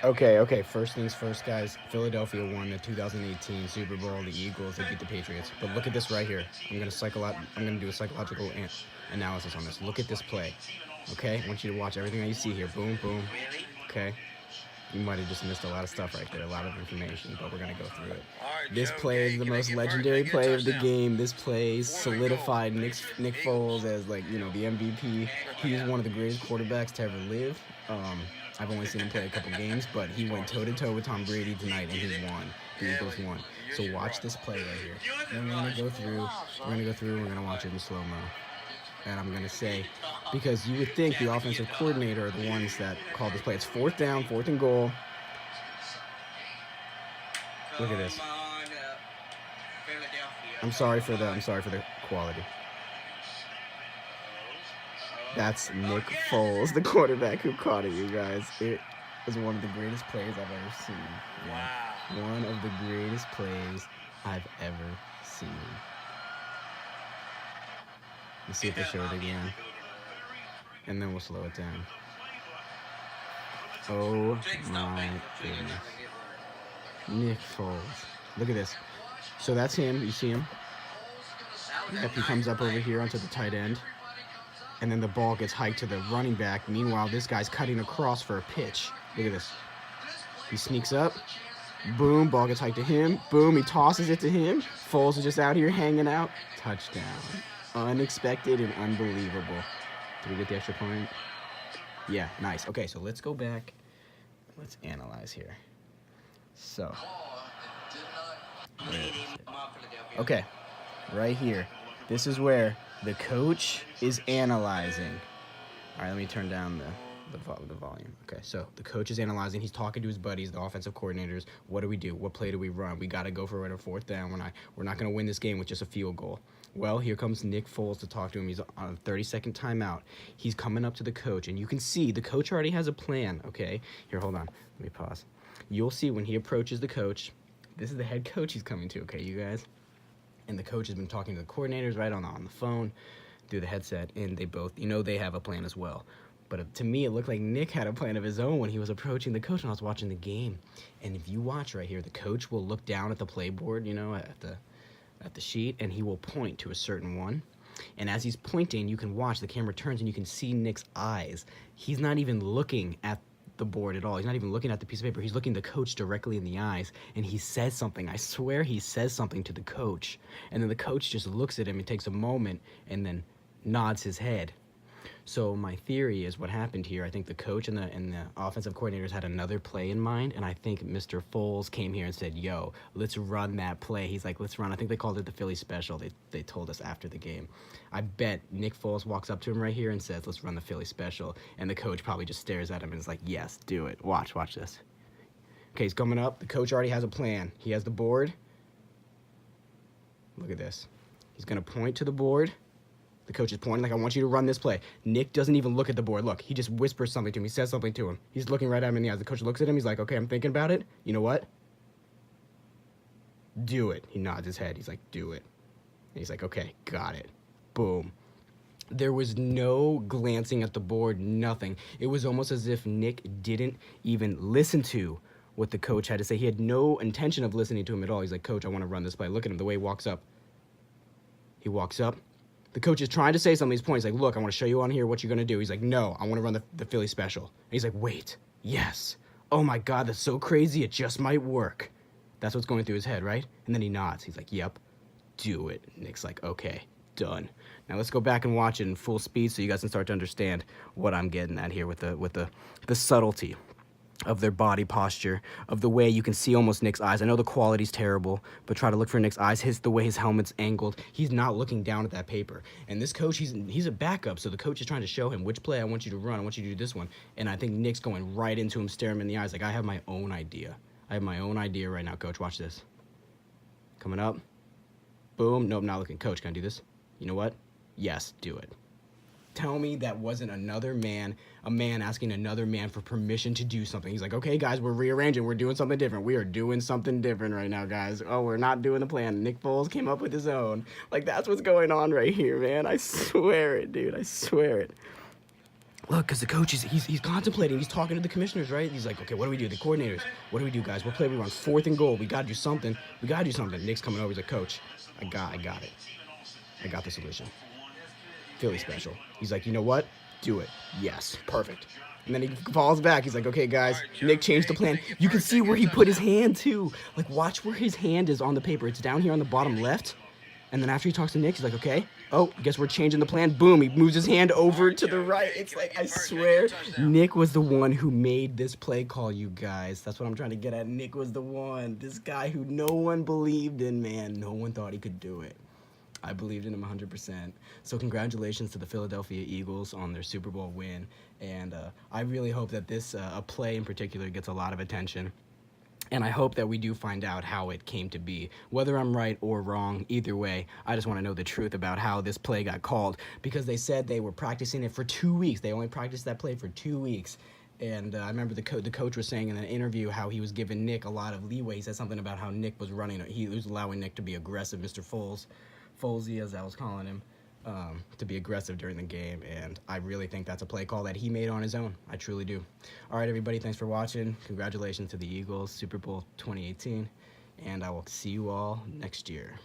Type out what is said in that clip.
Okay. First things first, guys. Philadelphia won the 2018 Super Bowl. The Eagles, they beat the Patriots. But look at this right here. I'm gonna do a psychological analysis on this. Look at this play. Okay, I want you to watch everything that you see here. Boom, boom. Okay, you might have just missed a lot of stuff right there, a lot of information, but we're gonna go through it. This play is the most legendary play of the game. This play solidified Nick Foles as the MVP. He's one of the greatest quarterbacks to ever live. I've only seen him play a couple games, but he went toe to toe with Tom Brady tonight, and he won. The Eagles won. So watch this play right here. Then we're gonna go through. We're gonna watch it in slow mo. And I'm gonna say, because you would think the offensive coordinator are the ones that called this play. It's fourth down, fourth and goal. Look at this. I'm sorry for the quality. That's Nick Foles, the quarterback who caught it, you guys. It was one of the greatest plays I've ever seen. Yeah. One of the greatest plays I've ever seen. Let's see if they show it again. And then we'll slow it down. Oh my goodness. Nick Foles. Look at this. So that's him. You see him? Yep, he comes up over here onto the tight end. And then the ball gets hiked to the running back. Meanwhile, this guy's cutting across for a pitch. Look at this. He sneaks up. Boom, ball gets hiked to him. Boom, he tosses it to him. Foles is just out here hanging out. Touchdown. Unexpected and unbelievable. Did we get the extra point? Yeah, nice. Okay, so let's go back. Let's analyze here. So. Okay, right here. This is where the coach is analyzing. All right, let me turn down the volume. Okay, so the coach is analyzing. He's talking to his buddies, the offensive coordinators. What do we do? What play do we run? We got to go for it on fourth down. We're not going to win this game with just a field goal. Well, here comes Nick Foles to talk to him. He's on a 30-second timeout. He's coming up to the coach, and you can see the coach already has a plan, okay? Here, hold on. Let me pause. You'll see when he approaches the coach, this is the head coach he's coming to, okay, you guys? And the coach has been talking to the coordinators right on the phone through the headset, and they both, they have a plan as well. But to me, it looked like Nick had a plan of his own when he was approaching the coach when I was watching the game. And if you watch right here, the coach will look down at the playboard, at the sheet, and he will point to a certain one. And as he's pointing, you can watch, the camera turns, and you can see Nick's eyes. He's not even looking at the board at all. He's not even looking at the piece of paper. He's looking the coach directly in the eyes, and he says something. I swear he says something to the coach. And then the coach just looks at him and takes a moment and then nods his head. So my theory is what happened here. I think the coach and the offensive coordinators had another play in mind, and I think Mr. Foles came here and said, "Yo, let's run that play." He's like, "Let's run." I think they called it the Philly special. They told us after the game. I bet Nick Foles walks up to him right here and says, "Let's run the Philly special," and the coach probably just stares at him and is like, "Yes, do it. Watch this." Okay, he's coming up. The coach already has a plan. He has the board. Look at this. He's gonna point to the board. The coach is pointing like, "I want you to run this play." Nick doesn't even look at the board. Look, he just whispers something to him. He says something to him. He's looking right at him in the eyes. The coach looks at him. He's like, "Okay, I'm thinking about it. You know what? Do it." He nods his head. He's like, "Do it." And he's like, "Okay, got it." Boom. There was no glancing at the board, nothing. It was almost as if Nick didn't even listen to what the coach had to say. He had no intention of listening to him at all. He's like, "Coach, I want to run this play." Look at him, the way he walks up. He walks up. The coach is trying to say something. He's pointing. He's like, "Look, I want to show you on here what you're going to do." He's like, "No, I want to run the Philly special." And he's like, "Wait, yes. Oh my God, that's so crazy. It just might work." That's what's going through his head, right? And then he nods. He's like, "Yep, do it." And Nick's like, "Okay, done." Now let's go back and watch it in full speed so you guys can start to understand what I'm getting at here with the subtlety of their body posture, of the way you can see almost Nick's eyes. I know the quality's terrible, but try to look for Nick's eyes. The way his helmet's angled, he's not looking down at that paper. And this coach, he's a backup, so the coach is trying to show him which play I want you to run. I want you to do this one. And I think Nick's going right into him, staring him in the eyes like, "I have my own idea. I have my own idea right now, coach. Watch this." Coming up. Boom. Nope, not looking. "Coach, can I do this?" "You know what? Yes, do it." Tell me that wasn't a man asking another man for permission to do something. He's like, "Okay, guys, we're rearranging. We're doing something different. We are doing something different right now, guys. Oh, we're not doing the plan." Nick Foles came up with his own. Like, that's what's going on right here, man. I swear it, dude. I swear it. look, because the coach he's contemplating. He's talking to the commissioners, right? He's like, okay, what do we do? The coordinators, what do we do, guys? What play we run? 4th and goal. We got to do something. Nick's coming over. He's like, coach, I got it. I got the solution. Philly special. He's like, you know what? Do it. Yes, perfect. And then he falls back. He's like, okay, guys, Nick changed the plan. You can see where he put his hand, too. Like, watch where his hand is on the paper. It's down here on the bottom left. And then after he talks to Nick, he's like, okay, oh, guess we're changing the plan. Boom, he moves his hand over to the right. It's like, I swear, Nick was the one who made this play call, you guys. That's what I'm trying to get at. Nick was the one. This guy who no one believed in, man. No one thought he could do it. I believed in him 100%. So congratulations to the Philadelphia Eagles on their Super Bowl win. And I really hope that this a play in particular gets a lot of attention. And I hope that we do find out how it came to be. Whether I'm right or wrong, either way, I just want to know the truth about how this play got called. Because they said they were practicing it for 2 weeks. They only practiced that play for 2 weeks. And I remember the coach was saying in an interview how he was giving Nick a lot of leeway. He said something about how Nick was running. He was allowing Nick to be aggressive, Mr. Folesy, as I was calling him, to be aggressive during the game, and I really think that's a play call that he made on his own. I truly do. All right, everybody, thanks for watching. Congratulations to the Eagles, Super Bowl 2018, and I will see you all next year.